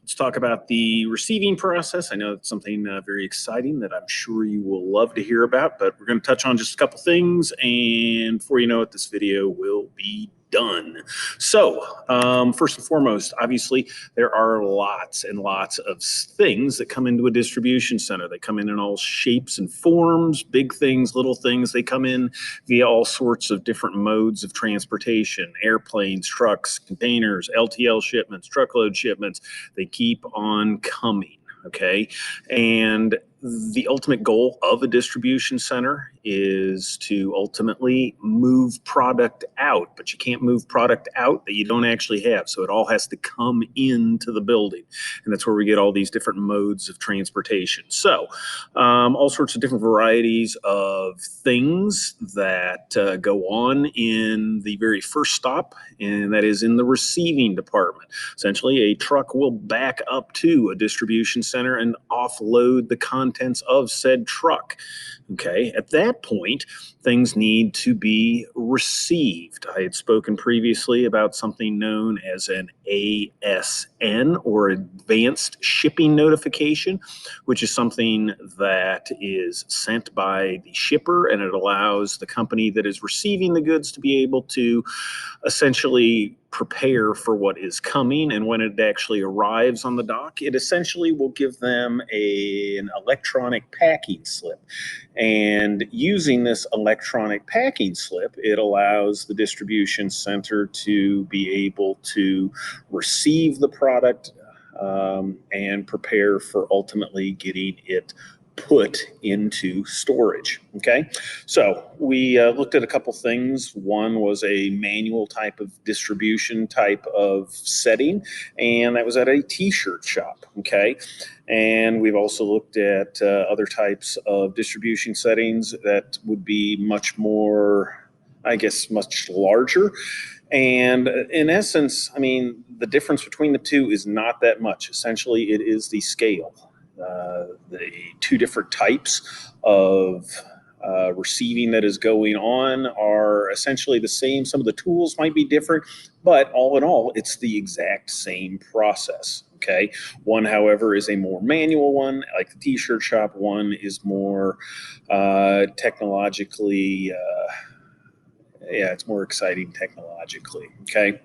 Let's talk about the receiving process. I know it's something very exciting that I'm sure you will love to hear about, but we're going to touch on just a couple things, and before you know it, this video will be done. So first and foremost, obviously, there are lots and lots of things that come into a distribution center. They come in all shapes and forms, big things, little things. They come in via all sorts of different modes of transportation, airplanes, trucks, containers, LTL shipments, truckload shipments. They keep on coming. Okay. And the ultimate goal of a distribution center is to ultimately move product out, but you can't move product out that you don't actually have. So it all has to come into the building. And that's where we get all these different modes of transportation. So all sorts of different varieties of things that go on in the very first stop, and that is in the receiving department. Essentially, a truck will back up to a distribution center and offload the contents of said truck. Okay, at that point, things need to be received. I had spoken previously about something known as an ASN, or Advanced Shipping Notification, which is something that is sent by the shipper, and it allows the company that is receiving the goods to be able to essentially prepare for what is coming. And when it actually arrives on the dock, it essentially will give them an electronic packing slip. And using this electronic packing slip, it allows the distribution center to be able to receive the product and prepare for ultimately getting it put into storage. Okay, so we looked at a couple things. One was a manual type of distribution type of setting, and that was at a t-shirt shop. Okay, and we've also looked at other types of distribution settings that would be much more, I guess, much larger. And in essence, I mean, the difference between the two is not that much. Essentially, it is the scale. The two different types of receiving that is going on are essentially the same. Some of the tools might be different, but all in all, it's the exact same process. Okay. One, however, is a more manual one, like the t-shirt shop. One is more technologically, it's more exciting technologically. Okay.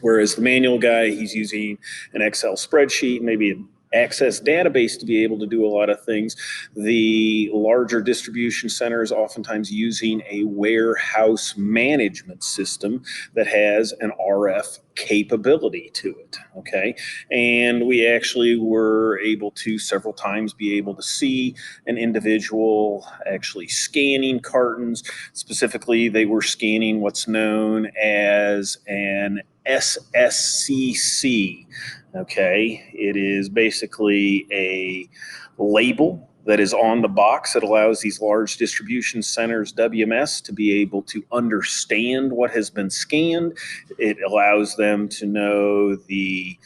Whereas the manual guy, he's using an Excel spreadsheet, maybe an Access database to be able to do a lot of things. The larger distribution center is oftentimes using a warehouse management system that has an RF capability to it. Okay, and we actually were able to several times be able to see an individual actually scanning cartons. Specifically, they were scanning what's known as an SSCC. Okay, it is basically a label that is on the box that allows these large distribution centers, WMS, to be able to understand what has been scanned. It allows them to know the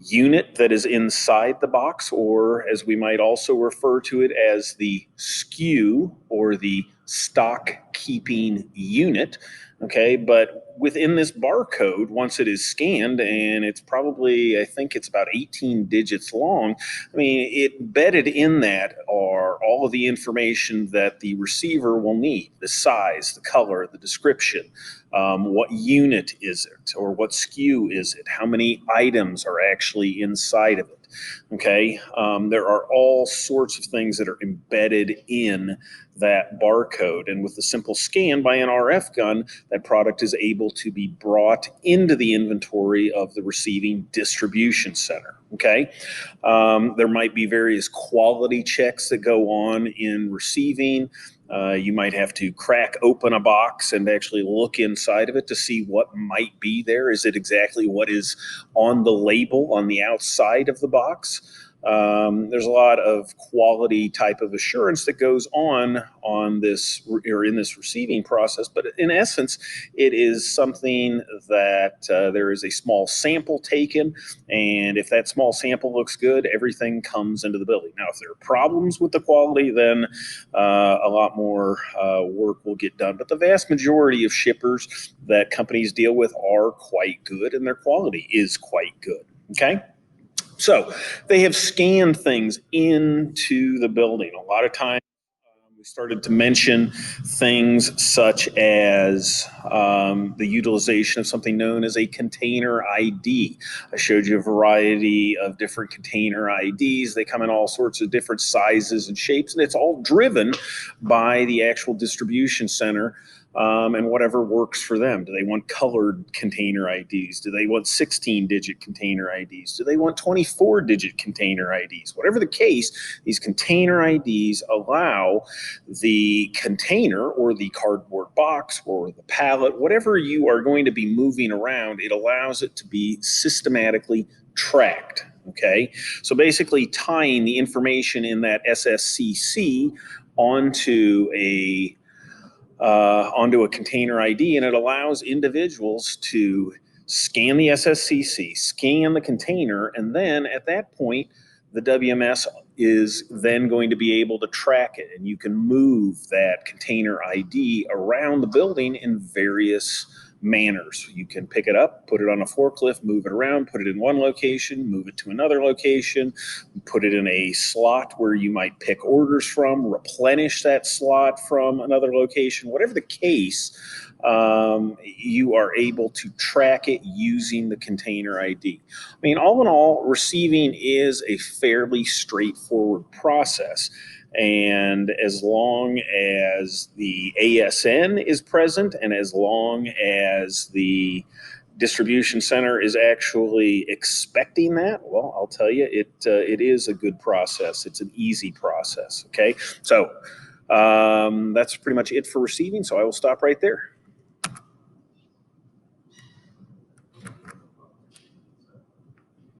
unit that is inside the box, or as we might also refer to it as the SKU, or the stock keeping unit. Okay, but within this barcode, once it is scanned, and it's probably, I think it's about 18 digits long, I mean, embedded in that are all of the information that the receiver will need: the size, the color, the description, what unit is it, or what SKU is it, how many items are actually inside of it. Okay, there are all sorts of things that are embedded in that barcode, and with a simple scan by an RF gun, that product is able to be brought into the inventory of the receiving distribution center. Okay, there might be various quality checks that go on in receiving. You might have to crack open a box and actually look inside of it to see what might be there. Is it exactly what is on the label on the outside of the box? There's a lot of quality type of assurance that goes on this, or in this receiving process, but in essence, it is something that there is a small sample taken, and if that small sample looks good, everything comes into the building. Now, if there are problems with the quality, then a lot more work will get done, but the vast majority of shippers that companies deal with are quite good, and their quality is quite good. Okay. So they have scanned things into the building. A lot of times we started to mention things such as the utilization of something known as a container ID. I showed you a variety of different container IDs. They come in all sorts of different sizes and shapes, and it's all driven by the actual distribution center and whatever works for them. Do they want colored container IDs? Do they want 16-digit container IDs? Do they want 24-digit container IDs? Whatever the case, these container IDs allow the container or the cardboard box or the pallet, whatever you are going to be moving around, it allows it to be systematically tracked. Okay, so basically tying the information in that SSCC onto a container ID, and it allows individuals to scan the SSCC, scan the container, and then at that point, the WMS is then going to be able to track it, and you can move that container ID around the building in various manners. You can pick it up, put it on a forklift, move it around, put it in one location, move it to another location, put it in a slot where you might pick orders from, replenish that slot from another location. Whatever the case, you are able to track it using the container ID. I mean, all in all, receiving is a fairly straightforward process. And as long as the ASN is present and as long as the distribution center is actually expecting that, well, I'll tell you, it is a good process. It's an easy process. Okay, so that's pretty much it for receiving. So I will stop right there.